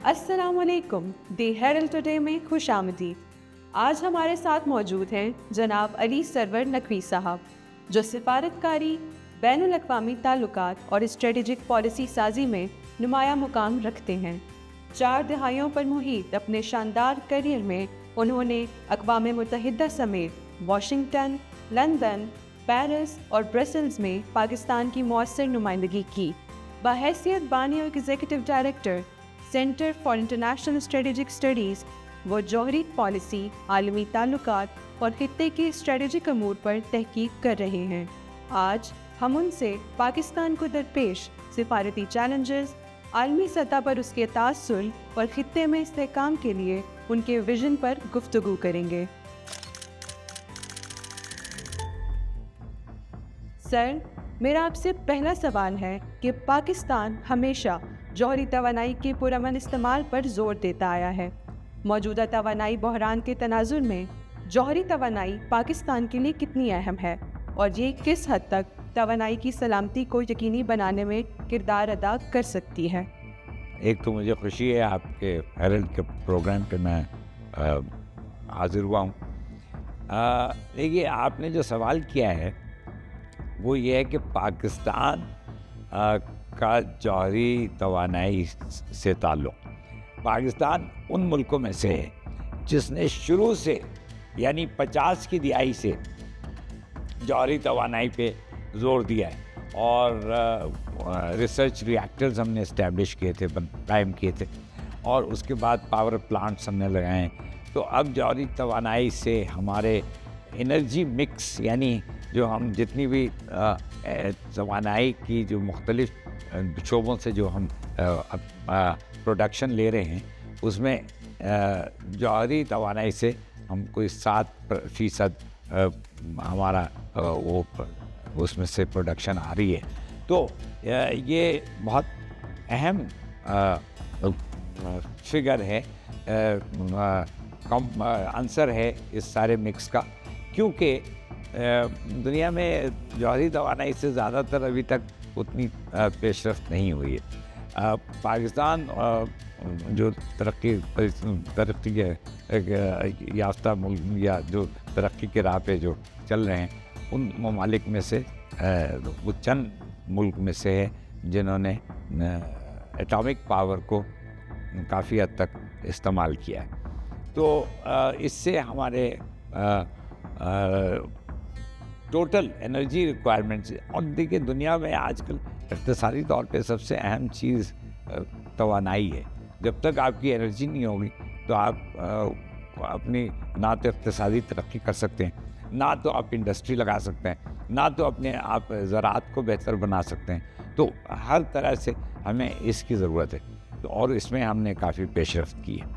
السلام علیکم، دی Herald today میں خوش آمدید۔ آج ہمارے ساتھ موجود ہیں جناب علی سرور نقوی صاحب، جو سفارتکاری، بین الاقوامی تعلقات اور اسٹریٹجک پالیسی سازی میں نمایاں مقام رکھتے ہیں۔ 4 دہائیوں پر محیط اپنے شاندار کیریئر میں انہوں نے اقوام متحدہ سمیت واشنگٹن، لندن، پیرس اور برسلز میں پاکستان کی مؤثر نمائندگی کی۔ بحیثیت بانی اور executive director centre for international strategic studies, وہ جوہری پالیسی، عالمی تعلقات اور خطے کے اسٹریٹجک امور پر تحقیق کر رہے ہیں۔ آج ہم ان سے پاکستان کو درپیش سفارتی چیلنجز، عالمی سطح پر اس کے تاثر اور خطے میں استحکام کے لیے ان کے ویژن پر گفتگو کریں گے۔ سر، میرا آپ سے پہلا سوال ہے کہ پاکستان ہمیشہ جوہری توانائی کے پرامن استعمال پر زور دیتا آیا ہے۔ موجودہ توانائی بحران کے تناظر میں جوہری توانائی پاکستان کے لیے کتنی اہم ہے، اور یہ کس حد تک توانائی کی سلامتی کو یقینی بنانے میں کردار ادا کر سکتی ہے؟ ایک تو مجھے خوشی ہے آپ کے ہیرلڈ کے پروگرام پہ میں حاضر ہوا ہوں۔ دیکھیے، آپ نے جو سوال کیا ہے وہ یہ ہے کہ پاکستان کا جوہری توانائی سے تعلق۔ پاکستان ان ملکوں میں سے ہے جس نے شروع سے، یعنی 50 کی دہائی سے جوہری توانائی پہ زور دیا ہے، اور ریسرچ ریئیکٹرز ہم نے اسٹیبلش کیے تھے، قائم کیے تھے، اور اس کے بعد پاور پلانٹس ہم نے لگائے ہیں۔ تو اب جوہری توانائی سے ہمارے انرجی مکس، یعنی جو ہم جتنی بھی توانائی کی جو مختلف شعبوں سے جو ہم پروڈکشن لے رہے ہیں، اس میں جوہری توانائی سے ہم کوئی 7% ہمارا وہ اس میں سے پروڈکشن آ رہی ہے۔ تو یہ بہت اہم فگر ہے، عنصر ہے اس سارے مکس کا، کیونکہ دنیا میں جوہری توانائی سے زیادہ تر ابھی تک اتنی پیش رفت نہیں ہوئی ہے۔ پاکستان جو ترقی یافتہ ملک یا جو ترقی کے راہ پہ جو چل رہے ہیں، ان ممالک میں سے وہ چند ملک میں سے ہے جنہوں نے ایٹامک پاور کو کافی حد تک استعمال کیا ہے۔ تو اس سے ہمارے ٹوٹل انرجی ریکوائرمنٹس، اور دیکھیے دنیا میں آج کل اقتصادی طور پہ سب سے اہم چیز توانائی ہے۔ جب تک آپ کی انرجی نہیں ہوگی تو آپ اپنی نہ تو اقتصادی ترقی کر سکتے ہیں، نہ تو آپ انڈسٹری لگا سکتے ہیں، نہ تو اپنے آپ زراعت کو بہتر بنا سکتے ہیں۔ تو ہر طرح سے ہمیں اس کی ضرورت ہے، اور اس میں ہم نے کافی پیش رفت کی ہے۔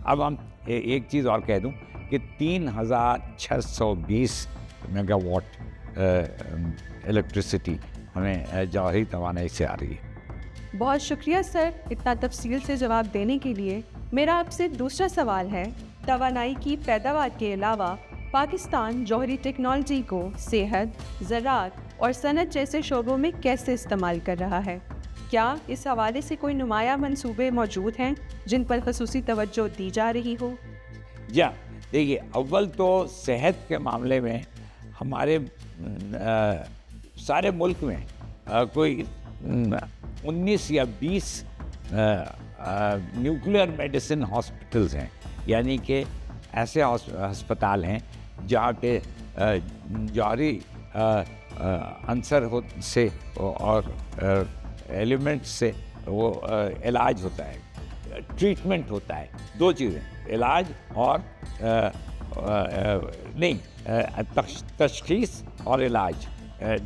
اب ہم ایک چیز اور کہہ دوں کہ 3620 میگا واٹ الیکٹریسٹی ہمیں جوہری توانائی سے آ رہی ہے۔ بہت شکریہ سر، اتنا تفصیل سے جواب دینے کے لیے۔ میرا آپ سے دوسرا سوال ہے، توانائی کی پیداوار کے علاوہ پاکستان جوہری ٹیکنالوجی کو صحت، زراعت اور صنعت جیسے شعبوں میں کیسے استعمال کر رہا ہے؟ کیا اس حوالے سے کوئی نمایاں منصوبے موجود ہیں جن پر خصوصی توجہ دی جا رہی ہو؟ جی ہاں، دیکھیے، اول تو صحت کے معاملے میں ہمارے سارے ملک میں کوئی 19 یا 20 نیوکلیئر میڈیسن ہاسپٹلز ہیں، یعنی کہ ایسے ہسپتال ہیں جہاں پہ جوہری عنصر سے اور ایلیمنٹ سے وہ علاج ہوتا ہے، ٹریٹمنٹ ہوتا ہے۔ 2 چیزیں، علاج اور تشخیص اور علاج،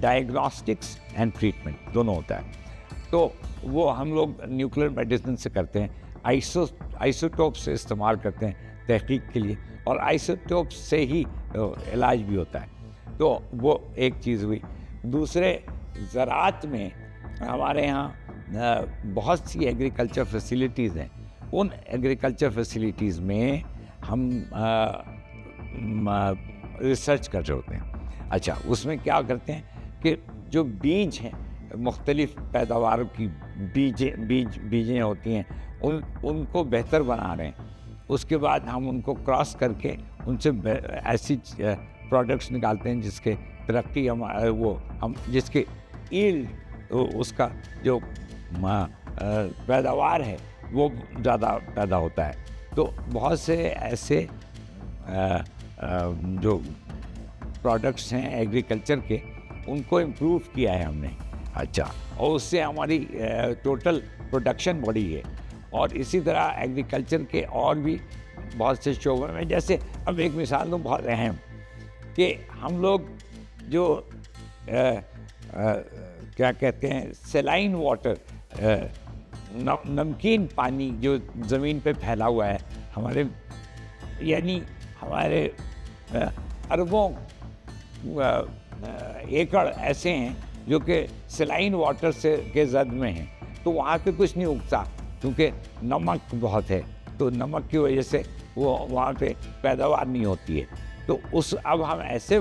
ڈائگنوسٹکس اینڈ ٹریٹمنٹ دونوں ہوتا ہے۔ تو وہ ہم لوگ نیوکلیئر میڈیسن سے کرتے ہیں، آئسوٹوپ سے استعمال کرتے ہیں تحقیق کے لیے، اور آئسوٹوپ سے ہی علاج بھی ہوتا ہے۔ تو وہ ایک چیز ہوئی۔ دوسرے، زراعت میں ہمارے یہاں بہت سی ایگریکلچر فیسیلیٹیز ہیں۔ ان ایگریکلچر فیسیلیٹیز میں ہم ریسرچ کر رہے ہوتے ہیں۔ اچھا، اس میں کیا کرتے ہیں کہ جو بیج ہیں، مختلف پیداوار کی بیجیں ہوتی ہیں ان کو بہتر بنا رہے ہیں. اس کے بعد ہم ان کو کراس کر کے ان سے ایسی پروڈکٹس نکالتے ہیں جس کے ترقی ہم جس کے ایلڈ اس کا جو پیداوار ہے وہ زیادہ پیدا ہوتا ہے. تو بہت سے ایسے جو پروڈکٹس ہیں ایگریکلچر کے ان کو امپروو کیا ہے ہم نے. اچھا, اور اس سے ہماری ٹوٹل پروڈکشن بڑھی ہے. اور اسی طرح ایگریکلچر کے اور بھی بہت سے شعبے میں, جیسے اب ایک مثال دوں بہت اہم, کہ ہم لوگ جو کیا کہتے ہیں سیلائن واٹر, نمکین پانی جو زمین پہ پھیلا ہوا ہے ہمارے اربوں ایکڑ ایسے ہیں جو کہ سیلائن واٹر کے زد میں ہیں. تو وہاں پہ کچھ نہیں اگتا کیونکہ نمک بہت ہے, تو نمک کی وجہ سے وہ وہاں پہ پیداوار نہیں ہوتی ہے. تو اب ہم ایسے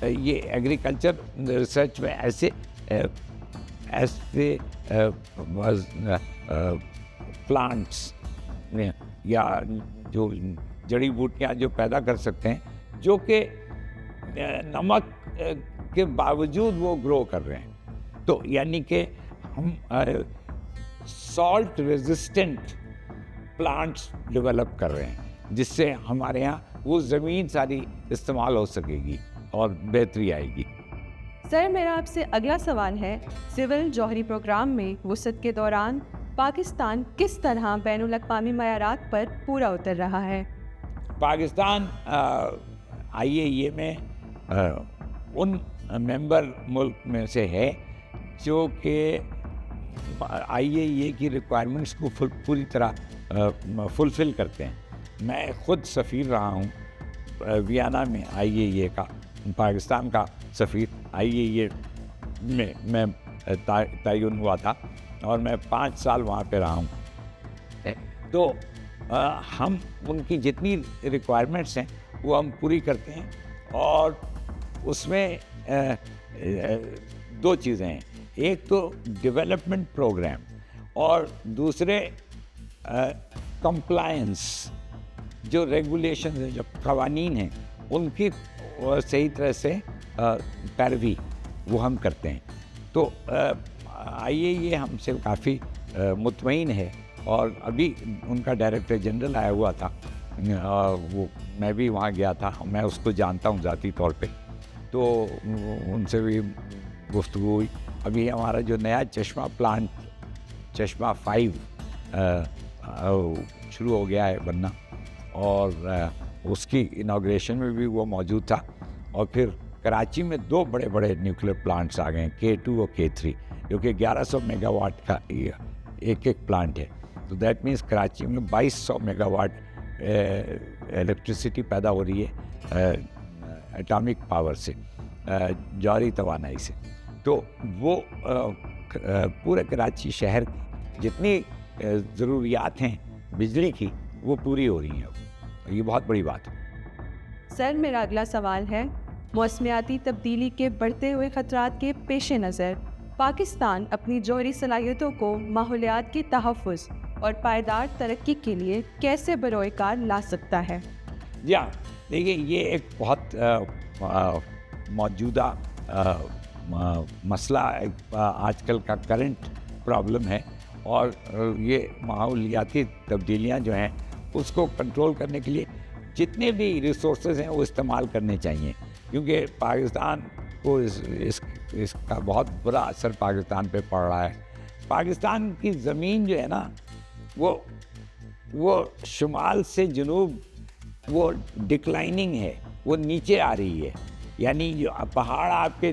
یہ ایگریکلچر ریسرچ میں ایسے پلانٹس یا جو جڑی بوٹیاں جو پیدا کر سکتے ہیں جو کہ نمک کے باوجود وہ گرو کر رہے ہیں. تو یعنی کہ ہم سالٹ ریزسٹنٹ پلانٹس ڈیولپ کر رہے ہیں جس سے ہمارے یہاں وہ زمین ساری استعمال ہو سکے گی اور بہتری آئے گی. سر, میرا آپ سے اگلا سوال ہے, سول جوہری پروگرام میں وسعت کے دوران پاکستان کس طرح بین الاقوامی معیارات پر پورا اتر رہا ہے؟ پاکستان IAEA میں ان ممبر ملک میں سے ہے جو کہ IAEA کی ریکوائرمنٹس کو پوری طرح فلفل کرتے ہیں. میں خود سفیر رہا ہوں ویانا میں IAEA کا, پاکستان کا سفیر IAEA میں تعین ہوا تھا اور میں 5 سال وہاں پہ رہا ہوں. تو ہم ان کی جتنی ریکوائرمنٹس ہیں وہ ہم پوری کرتے ہیں, اور اس میں 2 چیزیں ہیں, ایک تو ڈیولپمنٹ پروگرام اور دوسرے کمپلائنس, جو ریگولیشنز ہیں, جو قوانین ہیں ان کی صحیح طرح سے پیروی وہ ہم کرتے ہیں. تو IAEA ہم سے کافی مطمئن ہے, اور ابھی ان کا ڈائریکٹر جنرل آیا ہوا تھا, میں بھی وہاں گیا تھا, میں اس کو جانتا ہوں ذاتی طور پہ, تو ان سے بھی گفتگو ہوئی. ابھی ہمارا جو نیا چشمہ پلانٹ چشمہ 5 شروع ہو گیا ہے بننا, اور اس کی انوگریشن میں بھی وہ موجود تھا. اور پھر کراچی میں 2 بڑے بڑے نیوکلیر پلانٹس آ گئے ہیں, K2 اور K3, جو کہ 1100 میگا واٹ کا ایک پلانٹ ہے. تو دیٹ مینس کراچی میں 2200 میگا واٹ الیکٹریسٹی پیدا ہو رہی ہے ایٹامک پاور سے, جوہری توانائی سے. تو وہ پورے کراچی شہر کی جتنی ضروریات ہیں بجلی کی وہ پوری ہو رہی ہیں. یہ بہت بڑی بات ہے. سر, میرا اگلا سوال ہے, موسمیاتی تبدیلی کے بڑھتے ہوئے خطرات کے پیش نظر پاکستان اپنی جوہری صلاحیتوں کو ماحولیات کے تحفظ اور پائیدار ترقی کے لیے کیسے بروئے کار لا سکتا ہے؟ جی ہاں, دیکھیے یہ ایک بہت موجودہ مسئلہ آج کل کا کرنٹ پرابلم ہے, اور یہ ماحولیاتی تبدیلیاں جو ہیں اس کو کنٹرول کرنے کے لیے جتنے بھی ریسورسز ہیں وہ استعمال کرنے چاہیے, کیونکہ پاکستان کو اس کا بہت برا اثر پاکستان پہ پڑ رہا ہے. پاکستان کی زمین جو ہے نا وہ شمال سے جنوب وہ ڈکلائننگ ہے, وہ نیچے آ رہی ہے. یعنی جو پہاڑ آپ کے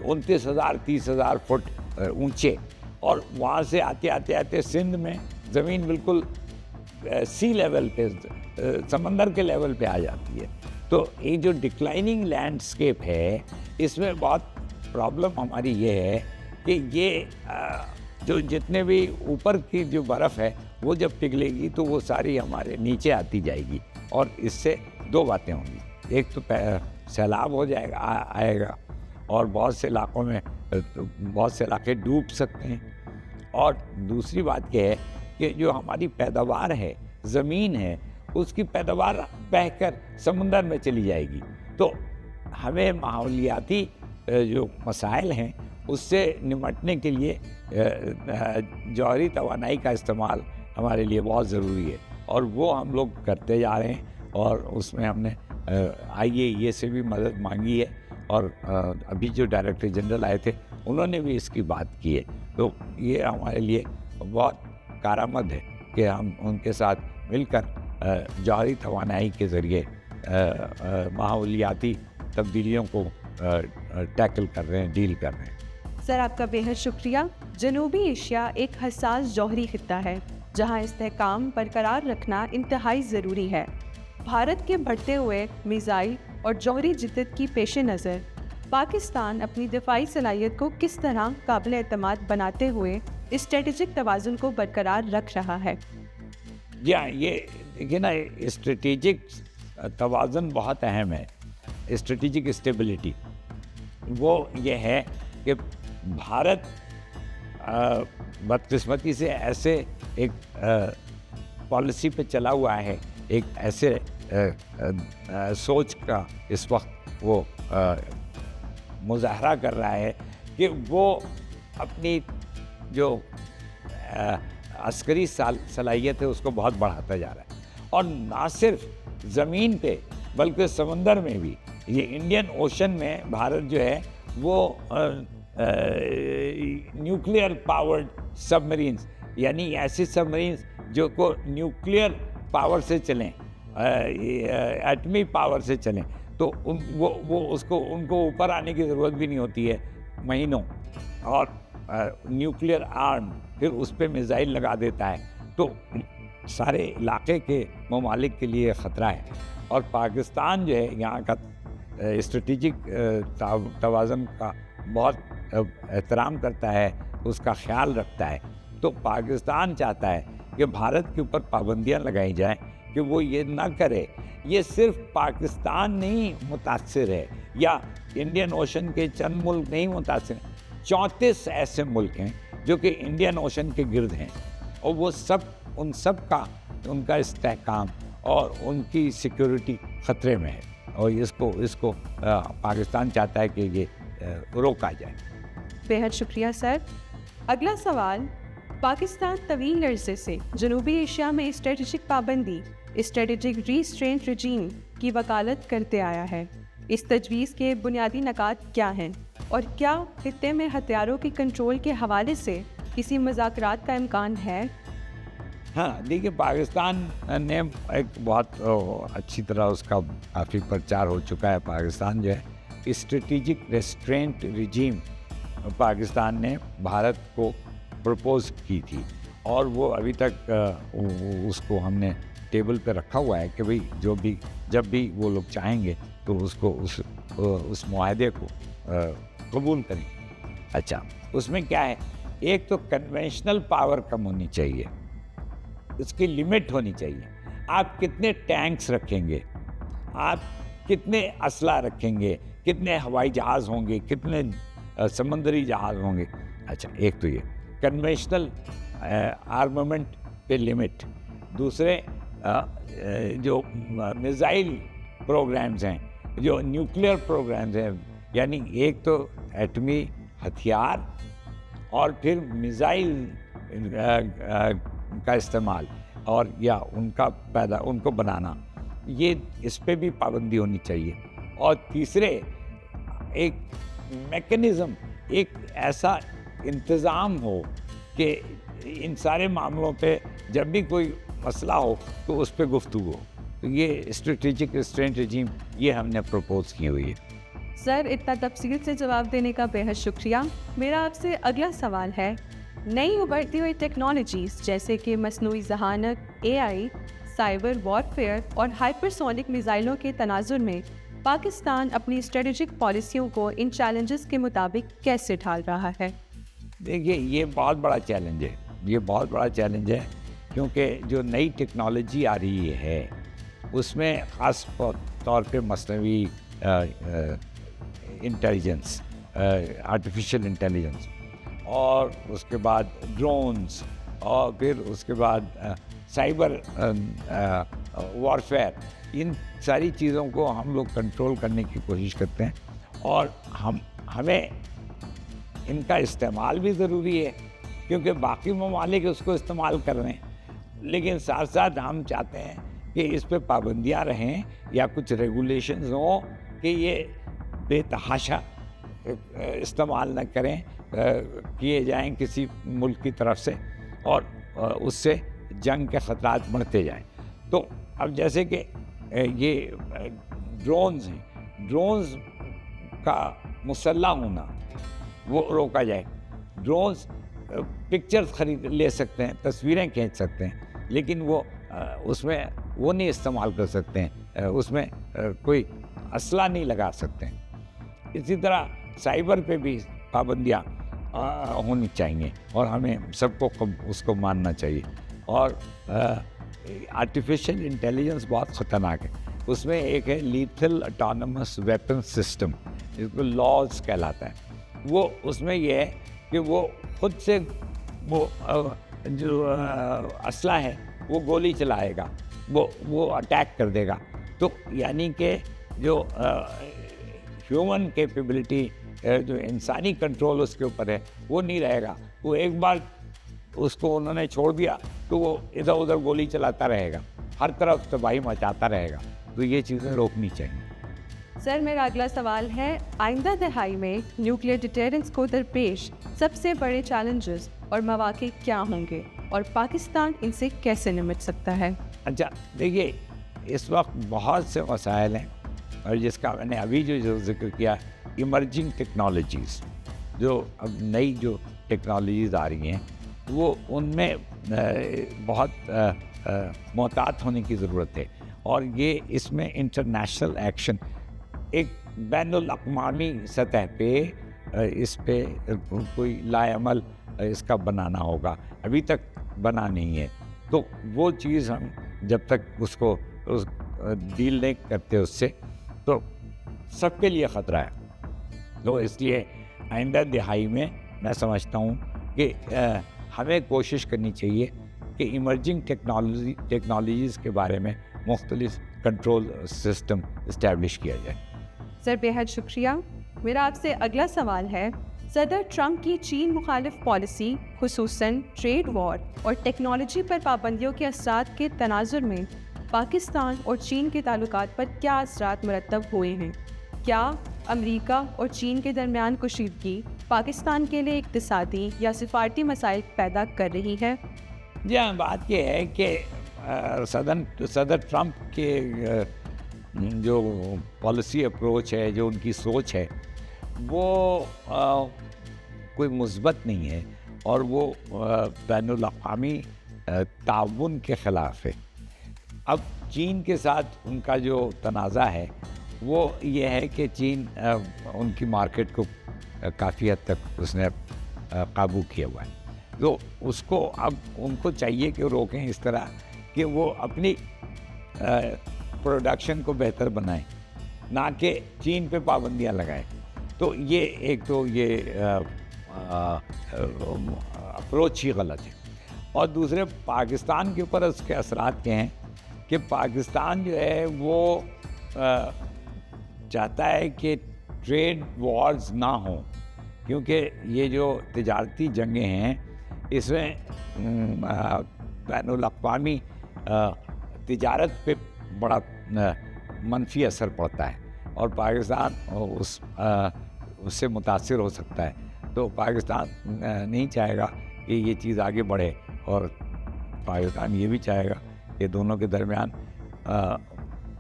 29,000 30,000 فٹ اونچے, اور وہاں سے آتے سندھ میں زمین بالکل سی لیول پہ, سمندر کے لیول پہ آ جاتی ہے. تو یہ جو ڈکلائننگ لینڈسکیپ ہے اس میں بہت پرابلم ہماری یہ ہے کہ یہ جو جتنے بھی اوپر کی جو برف ہے وہ جب پگھلے گی تو وہ ساری ہمارے نیچے آتی جائے گی, اور اس سے 2 باتیں ہوں گی. ایک تو سیلاب ہو جائے گا, آئے گا, اور بہت سے علاقوں میں بہت سے علاقے ڈوب سکتے ہیں. اور دوسری بات یہ ہے کہ جو ہماری پیداوار ہے، زمین ہے، اس کی پیداوار بہہ کر سمندر میں چلی جائے گی. تو ہمیں ماحولیاتی جو مسائل ہیں اس سے نمٹنے کے لیے جوہری توانائی کا استعمال ہمارے لیے بہت ضروری ہے، اور وہ ہم لوگ کرتے جا رہے ہیں. اور اس میں ہم نے IAEA سے بھی مدد مانگی ہے، اور ابھی جو ڈائریکٹر جنرل آئے تھے انہوں نے بھی اس کی بات کی ہے. تو یہ ہمارے لیے بہت کارآمد ہے کہ ہم ان کے ساتھ مل کر جوہری توانائی کے ذریعے ماحولیاتی تبدیلیوں کو ٹیکل کر رہے ہیں، ڈیل کر رہے ہیں. سر آپ کا بےحد شکریہ. جنوبی ایشیا ایک حساس جوہری خطہ ہے جہاں استحکام برقرار رکھنا انتہائی ضروری ہے. بھارت کے بڑھتے ہوئے میزائل اور جوہری جدت کی پیش نظر پاکستان اپنی دفاعی صلاحیت کو کس طرح قابل اعتماد بناتے ہوئے اسٹریٹجک توازن کو برقرار رکھ رہا ہے؟ یہ دیکھیے نا، اسٹریٹجک توازن بہت اہم ہے. اسٹریٹجک اسٹیبلٹی وہ یہ ہے کہ بھارت بدقسمتی سے ایسے ایک پالیسی پہ چلا ہوا ہے، ایک ایسے سوچ کا اس وقت وہ مظاہرہ کر رہا ہے کہ وہ اپنی جو عسکری صلاحیت ہے اس کو بہت بڑھاتا جا رہا ہے. اور نہ صرف زمین پہ بلکہ سمندر میں بھی. یہ انڈین اوشن میں بھارت جو ہے وہ نیوکلیئر پاورڈ سب مرینز، یعنی ایسی سب مرینز جو کو نیوکلیئر پاور سے چلیں، ایٹمی پاور سے چلیں، تو ان کو اوپر آنے کی ضرورت بھی نہیں ہوتی ہے مہینوں. اور نیوکلیئر آرم پھر اس پہ میزائل لگا دیتا ہے. تو سارے علاقے کے ممالک کے لیے خطرہ ہے. اور پاکستان جو ہے یہاں کا اسٹریٹجک توازن کا بہت احترام کرتا ہے، اس کا خیال رکھتا ہے. تو پاکستان چاہتا ہے کہ بھارت کے اوپر پابندیاں لگائی جائیں کہ وہ یہ نہ کرے. یہ صرف پاکستان نہیں متاثر ہے، یا انڈین اوشن کے چند ملک نہیں متاثر ہیں، 34 ایسے ملک ہیں جو کہ انڈین اوشن کے گرد ہیں، اور وہ سب ان کا استحکام اور ان کی سیکیورٹی خطرے میں ہے. اور اس کو پاکستان چاہتا ہے کہ یہ روکا جائے. بےحد شکریہ سر. اگلا سوال، پاکستان طویل عرصے سے جنوبی ایشیا میں اسٹریٹجک پابندی، اسٹریٹجک ریسٹرینٹ رجیم کی وکالت کرتے آیا ہے. اس تجویز کے بنیادی نکات کیا ہیں، اور کیا خطے میں ہتھیاروں کی کنٹرول کے حوالے سے کسی مذاکرات کا امکان ہے؟ ہاں دیکھیے، پاکستان نے ایک بہت اچھی طرح اس کا کافی پرچار ہو چکا ہے. پاکستان جو ہے اسٹریٹجک ریسٹرینٹ رجیم پاکستان نے بھارت کو پرپوز کی تھی، اور وہ ابھی تک اس کو ہم نے ٹیبل پہ رکھا ہوا ہے کہ بھئی جب بھی وہ لوگ چاہیں گے تو اس معاہدے کو قبول کریں. اچھا، اس میں کیا ہے؟ ایک تو کنونشنل پاور کم ہونی چاہیے، اس کی لمٹ ہونی چاہیے. آپ کتنے ٹینکس رکھیں گے، آپ کتنے اسلحہ رکھیں گے، کتنے ہوائی جہاز ہوں گے، کتنے سمندری جہاز ہوں گے. اچھا، ایک تو یہ کنونشنل آرمامنٹ پہ لمٹ. دوسرے جو میزائل پروگرامز ہیں، جو نیوکلیئر پروگرامز ہیں، یعنی ایک تو ایٹمی ہتھیار اور پھر میزائل کا استعمال اور یا ان کو بنانا، یہ اس پہ بھی پابندی ہونی چاہیے. اور تیسرے ایک میکنزم، ایک ایسا انتظام ہو کہ ان سارے معاملوں پہ جب بھی کوئی مسئلہ ہو تو اس پہ گفتگو ہو. تو یہ اسٹریٹجک ریسٹرینٹ رجیم یہ ہم نے پروپوز کی ہوئی ہے. سر، اتنا تفصیل سے جواب دینے کا بےحد شکریہ. میرا آپ سے اگلا سوال ہے، نئی ابھرتی ہوئی ٹیکنالوجیز جیسے کہ مصنوعی ذہانت، AI، سائبر وارفیئر اور ہائپرسونک میزائلوں کے تناظر میں پاکستان اپنی اسٹریٹجک پالیسیوں کو ان چیلنجز کے مطابق کیسے ڈھال رہا ہے؟ دیکھیے، یہ بہت بڑا چیلنج ہے. یہ بہت بڑا چیلنج ہے کیونکہ جو نئی ٹیکنالوجی آ رہی ہے اس میں خاص طور پہ مصنوعی انٹیلیجنس آرٹیفیشیل انٹیلیجنس، اور اس کے بعد ڈرونز، اور پھر اس کے بعد سائبر وارفیئر، ان ساری چیزوں کو ہم لوگ کنٹرول کرنے کی کوشش کرتے ہیں، اور ہمیں ان کا استعمال بھی ضروری ہے کیونکہ باقی ممالک اس کو استعمال کر رہے ہیں، لیکن ساتھ ساتھ ہم چاہتے ہیں کہ اس پہ پابندیاں رہیں یا کچھ ریگولیشنز ہوں کہ یہ بے تحاشا استعمال نہ کریں، کیے جائیں کسی ملک کی طرف سے، اور اس سے جنگ کے خطرات بڑھتے جائیں۔ تو اب جیسے کہ یہ ڈرونز ہیں، ڈرونز کا مسلح ہونا وہ روکا جائے۔ ڈرونز پکچرز لے سکتے ہیں، تصویریں کھینچ سکتے ہیں، لیکن وہ اس میں وہ نہیں استعمال کر سکتے ہیں، اس میں کوئی اسلحہ نہیں لگا سکتے ہیں۔ اسی طرح سائبر پہ بھی پابندیاں ہونی چاہیے، اور ہمیں سب کو اس کو ماننا چاہیے۔ اور آرٹیفیشیل انٹیلیجنس بہت خطرناک ہے، اس میں ایک ہے لیتھل اٹانومس ویپن سسٹم، جس کو لاز کہلاتا ہے۔ وہ اس میں یہ ہے کہ وہ خود سے وہ جو اسلحہ ہے وہ گولی چلائے گا، وہ اٹیک کر دے گا۔ تو یعنی کہ جو ہیومن کیپیبلٹی، جو انسانی کنٹرول اس کے اوپر ہے وہ نہیں رہے گا۔ وہ ایک بار اس کو انہوں نے چھوڑ دیا تو وہ ادھر ادھر گولی چلاتا رہے گا، ہر طرف تباہی مچاتا رہے گا۔ تو یہ چیزیں روکنی چاہیے۔ سر میرا اگلا سوال ہے، آئندہ دہائی میں نیوکلیئر ڈیٹرنس کو درپیش سب سے بڑے چیلنجز اور مواقع کیا ہوں گے، اور پاکستان ان سے کیسے نمٹ سکتا ہے؟ اچھا دیکھیے، اس وقت بہت سے مسائل ہیں، اور جس کا میں نے ابھی جو ذکر کیا، ایمرجنگ ٹیکنالوجیز، جو اب نئی جو ٹیکنالوجیز آ رہی ہیں، وہ ان میں بہت محتاط ہونے کی ضرورت ہے، اور یہ اس میں انٹرنیشنل ایکشن، ایک بین الاقوامی سطح پہ اس پہ کوئی لائے عمل اس کا بنانا ہوگا، ابھی تک بنا نہیں ہے۔ تو وہ چیز ہم جب تک اس کو ڈیل نہیں کرتے اس سے، تو سب کے لیے خطرہ ہے۔ تو اس لیے آئندہ دہائی میں سمجھتا ہوں کہ ہمیں کوشش کرنی چاہیے کہ ایمرجنگ ٹیکنالوجیز کے بارے میں مختلف کنٹرول سسٹم اسٹیبلش کیا جائے۔ سر بے حد شکریہ۔ میرا آپ سے اگلا سوال ہے، صدر ٹرمپ کی چین مخالف پالیسی، خصوصاً ٹریڈ وار اور ٹیکنالوجی پر پابندیوں کے اثرات کے تناظر میں پاکستان اور چین کے تعلقات پر کیا اثرات مرتب ہوئے ہیں؟ کیا امریکہ اور چین کے درمیان کشیدگی پاکستان کے لیے اقتصادی یا سفارتی مسائل پیدا کر رہی ہے؟ جی ہاں، بات یہ ہے کہ صدر ٹرمپ کے جو پالیسی اپروچ ہے، جو ان کی سوچ ہے، وہ کوئی مثبت نہیں ہے، اور وہ بین الاقوامی تعاون کے خلاف ہے۔ اب چین کے ساتھ ان کا جو تنازع ہے وہ یہ ہے کہ چین ان کی مارکیٹ کو کافی حد تک اس نے قابو کیا ہوا ہے، تو اس کو اب ان کو چاہیے کہ روکیں اس طرح کہ وہ اپنی پروڈکشن کو بہتر بنائیں، نہ کہ چین پہ پابندیاں لگائیں۔ تو یہ ایک تو یہ اپروچ ہی غلط ہے، اور دوسرے پاکستان کے اوپر اس کے اثرات یہ ہیں کہ پاکستان جو ہے وہ چاہتا ہے کہ ٹریڈ وارز نہ ہوں، کیونکہ یہ جو تجارتی جنگیں ہیں اس میں بین الاقوامی تجارت پہ بڑا منفی اثر پڑتا ہے، اور پاکستان اس سے متاثر ہو سکتا ہے۔ تو پاکستان نہیں چاہے گا کہ یہ چیز آگے بڑھے، اور پاکستان یہ بھی چاہے گا کہ دونوں کے درمیان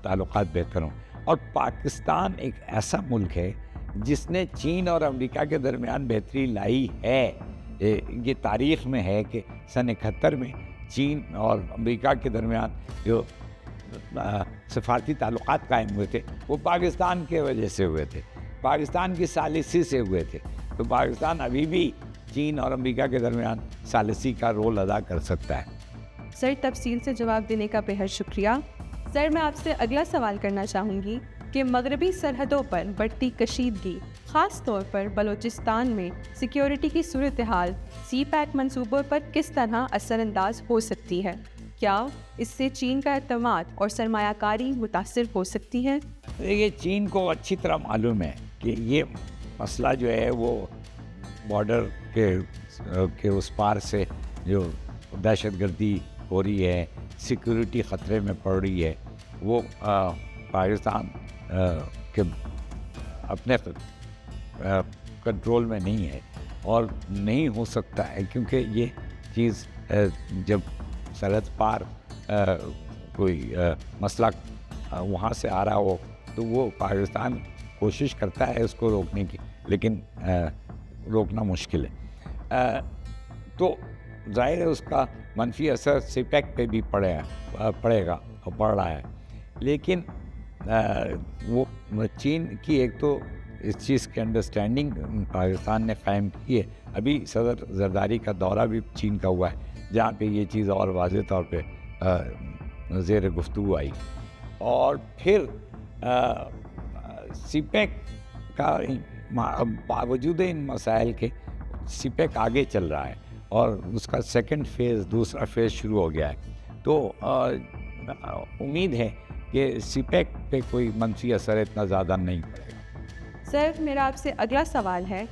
تعلقات بہتر ہوں۔ اور پاکستان ایک ایسا ملک ہے جس نے چین اور امریکہ کے درمیان بہتری لائی ہے۔ یہ تاریخ میں ہے کہ سن 71 میں چین اور امریکہ کے درمیان جو سفارتی تعلقات قائم ہوئے تھے وہ پاکستان کے وجہ سے ہوئے تھے، پاکستان کی ثالثی سے ہوئے تھے۔ تو پاکستان ابھی بھی چین اور امریکہ کے درمیان ثالثی کا رول ادا کر سکتا ہے۔ سر تفصیل سے جواب دینے کا بے حد شکریہ۔ سر میں آپ سے اگلا سوال کرنا چاہوں گی کہ مغربی سرحدوں پر بڑھتی کشیدگی، خاص طور پر بلوچستان میں سیکیورٹی کی صورتحال سی پیک منصوبوں پر کس طرح اثر انداز ہو سکتی ہے؟ کیا اس سے چین کا اعتماد اور سرمایہ کاری متاثر ہو سکتی ہے؟ دیکھیے، چین کو اچھی طرح معلوم ہے کہ یہ مسئلہ جو ہے وہ بارڈر کے اس پار سے جو دہشت گردی ہو رہی ہے، سیکورٹی خطرے میں پڑ رہی ہے، وہ پاکستان کے اپنے کنٹرول میں نہیں ہے اور نہیں ہو سکتا ہے، کیونکہ یہ چیز جب سرحد پار کوئی مسئلہ وہاں سے آ رہا ہو تو وہ پاکستان کوشش کرتا ہے اس کو روکنے کی، لیکن روکنا مشکل ہے۔ تو ظاہر ہے اس کا منفی اثر سی پیک پہ بھی پڑے گا اور پڑ رہا ہے، لیکن وہ چین کی ایک تو اس چیز کی انڈرسٹینڈنگ پاکستان نے قائم کی ہے۔ ابھی صدر زرداری کا دورہ بھی چین کا ہوا ہے، جہاں پہ یہ چیز اور واضح طور پہ زیر گفتگو آئی، اور پھر سی پیک کا باوجود ان مسائل کے سی پیک آگے چل رہا ہے اور اس کا سیکنڈ فیز، دوسرا فیز شروع ہو گیا ہے، تو امید ہے کہ سی پیک پہ کوئی منفی اثر اتنا زیادہ نہیں پڑے گا۔ سر، میرا آپ سے اگلا سوال ہے،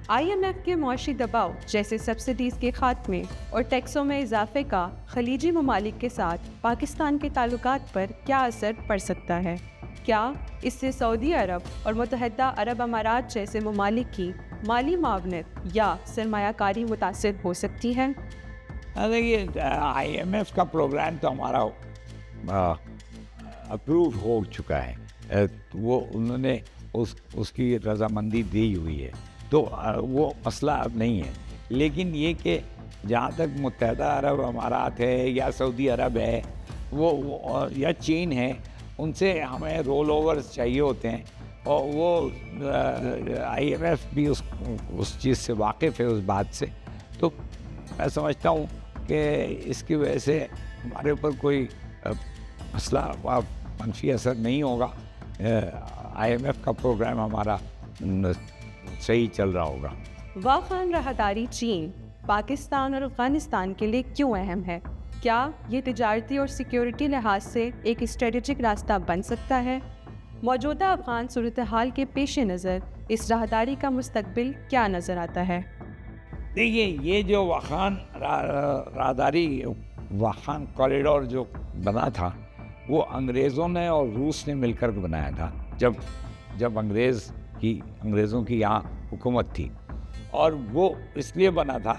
آئی ایم ایف کے معاشی دباؤ جیسے سبسڈیز کے خاتمے اور ٹیکسوں میں اضافے کا خلیجی ممالک کے ساتھ پاکستان کے تعلقات پر کیا اثر پڑ سکتا ہے؟ کیا اس سے سعودی عرب اور متحدہ عرب امارات جیسے ممالک کی مالی معاونت یا سرمایہ کاری متاثر ہو سکتی ہے؟ دیکھیے، آئی ایم ایف کا پروگرام تو ہمارا اپروو ہو چکا ہے، وہ انہوں نے اس کی رضامندی دی ہوئی ہے، تو وہ مسئلہ اب نہیں ہے، لیکن یہ کہ جہاں تک متحدہ عرب امارات ہے یا سعودی عرب ہے وہ یا چین ہے، ان سے ہمیں رول اوورز چاہیے ہوتے ہیں، اور وہ آئی ایم ایف بھی اس چیز سے واقف ہے، اس بات سے، تو میں سمجھتا ہوں کہ اس کی وجہ سے ہمارے اوپر کوئی مسئلہ منفی اثر نہیں ہوگا، آئی ایم ایف کا پروگرام ہمارا صحیح چل رہا ہوگا۔ واخان راہداری چین، پاکستان اور افغانستان کے لیے کیوں اہم ہے؟ کیا یہ تجارتی اور سیکیورٹی لحاظ سے ایک اسٹریٹجک راستہ بن سکتا ہے؟ موجودہ افغان صورتحال کے پیش نظر اس راہداری کا مستقبل کیا نظر آتا ہے؟ دیکھیے، یہ جو واخان راہداری، واخان کوریڈور جو بنا تھا، وہ انگریزوں نے اور روس نے مل کر بنایا تھا، جب انگریزوں کی یہاں حکومت تھی، اور وہ اس لیے بنا تھا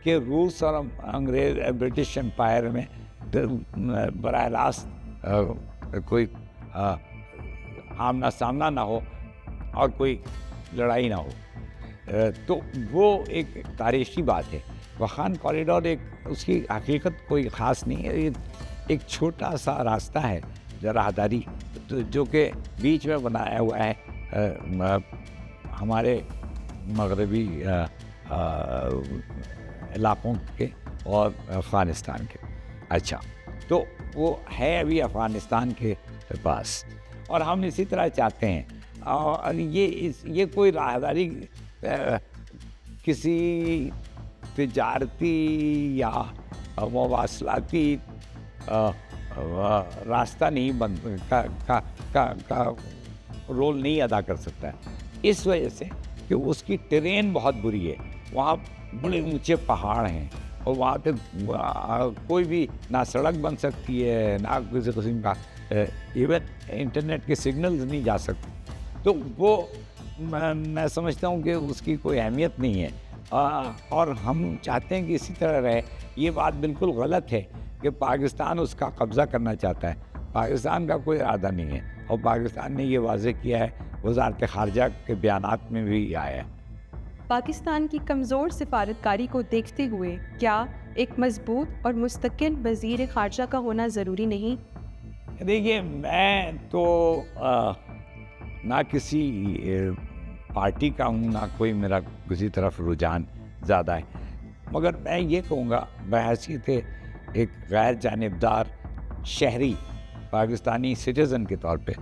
کہ روس اور برٹش امپائر میں براہ راست کوئی آمنا سامنا نہ ہو اور کوئی لڑائی نہ ہو، تو وہ ایک تاریخی بات ہے۔ واخان کوریڈور اس کی حقیقت کوئی خاص نہیں ہے، یہ ایک چھوٹا سا راستہ ہے راہداری جو کہ بیچ میں بنایا ہوا ہے ہمارے مغربی علاقوں کے اور افغانستان کے۔ اچھا، تو وہ ہے ابھی افغانستان کے پاس، اور ہم اسی طرح چاہتے ہیں، اور یہ کوئی راہداری کسی تجارتی یا مواصلاتی راستہ نہیں کا رول نہیں ادا کر سکتا ہے، اس وجہ سے کہ اس کی ٹرین بہت بری ہے، وہاں بڑے اونچے پہاڑ ہیں، اور وہاں پہ کوئی بھی نہ سڑک بن سکتی ہے، نہ کسی قسم کا ایون انٹرنیٹ کے سگنلز نہیں جا سکتے، تو وہ میں سمجھتا ہوں کہ اس کی کوئی اہمیت نہیں ہے، اور ہم چاہتے ہیں کہ اسی طرح رہے۔ یہ بات بالکل غلط ہے کہ پاکستان اس کا قبضہ کرنا چاہتا ہے، پاکستان کا کوئی ارادہ نہیں ہے، اور پاکستان نے یہ واضح کیا ہے، وزارت خارجہ کے بیانات میں بھی آیا ہے۔ پاکستان کی کمزور سفارتکاری کو دیکھتے ہوئے کیا ایک مضبوط اور مستقل وزیر خارجہ کا ہونا ضروری نہیں؟ دیکھیے، میں تو نہ کسی پارٹی کا ہوں، نہ کوئی میرا کسی طرف رجحان زیادہ ہے، مگر میں یہ کہوں گا بحیثیت ایک غیر جانبدار شہری پاکستانی سٹیزن کے طور پہ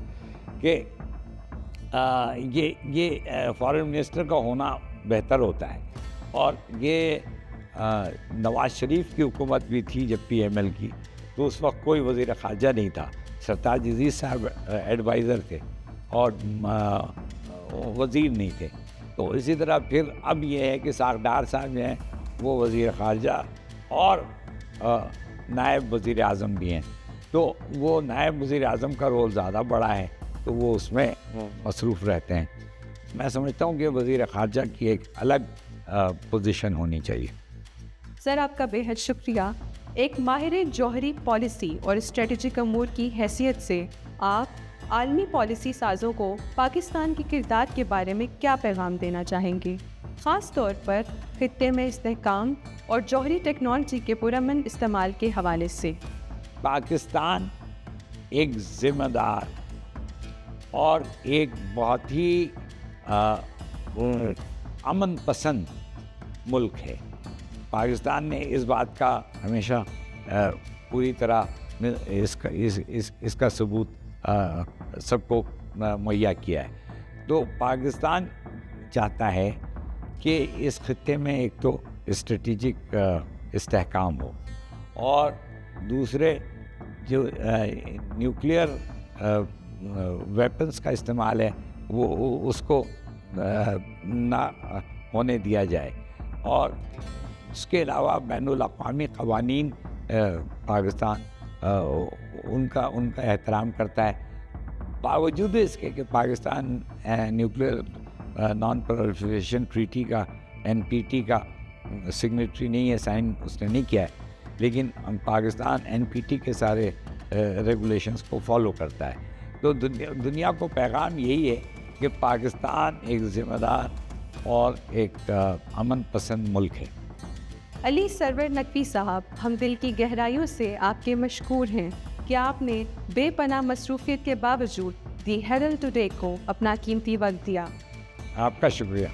کہ یہ فارن منسٹر کا ہونا بہتر ہوتا ہے. اور یہ نواز شریف کی حکومت بھی تھی جب پی ایم ایل کی, تو اس وقت کوئی وزیر خارجہ نہیں تھا, سرتاج عزیز صاحب ایڈوائزر تھے اور وزیر نہیں تھے. تو اسی طرح پھر اب یہ ہے کہ ساغ صاحب جو ہیں وہ وزیر خارجہ اور نائب وزیر اعظم بھی ہیں. تو وہ نائب وزیر اعظم کا رول زیادہ بڑا ہے, تو وہ اس میں مصروف رہتے ہیں. میں سمجھتا ہوں کہ وزیر خارجہ کی ایک الگ پوزیشن ہونی چاہیے. سر آپ کا بے حد شکریہ. ایک ماہر جوہری پالیسی اور اسٹریٹجک امور کی حیثیت سے آپ عالمی پالیسی سازوں کو پاکستان کے کردار کے بارے میں کیا پیغام دینا چاہیں گے, خاص طور پر خطے میں استحکام اور جوہری ٹیکنالوجی کے پرامن استعمال کے حوالے سے؟ پاکستان ایک ذمہ دار اور ایک بہت ہی امن پسند ملک ہے. پاکستان نے اس بات کا ہمیشہ پوری طرح اس کا ثبوت سب کو مہیا کیا ہے. تو پاکستان چاہتا ہے کہ اس خطے میں ایک تو اسٹریٹجک استحکام ہو, اور دوسرے جو نیوکلیئر ویپنز کا استعمال ہے وہ اس کو نہ ہونے دیا جائے. اور اس کے علاوہ بین الاقوامی قوانین پاکستان ان کا احترام کرتا ہے, باوجود اس کے کہ Pakistan nuclear non proliferation treaty کا NPT کا سگنیٹری نہیں ہے, سائن اس نے نہیں کیا ہے, لیکن پاکستان NPT کے سارے ریگولیشنز کو فالو کرتا ہے. تو دنیا کو پیغام یہی ہے کہ پاکستان ایک ذمہ دار اور ایک امن پسند ملک ہے. علی سرور نقوی صاحب, ہم دل کی گہرائیوں سے آپ کے مشکور ہیں کہ آپ نے بے پناہ مصروفیت کے باوجود دی ہیرلڈ ٹوڈے کو اپنا قیمتی وقت دیا. آپ کا شکریہ.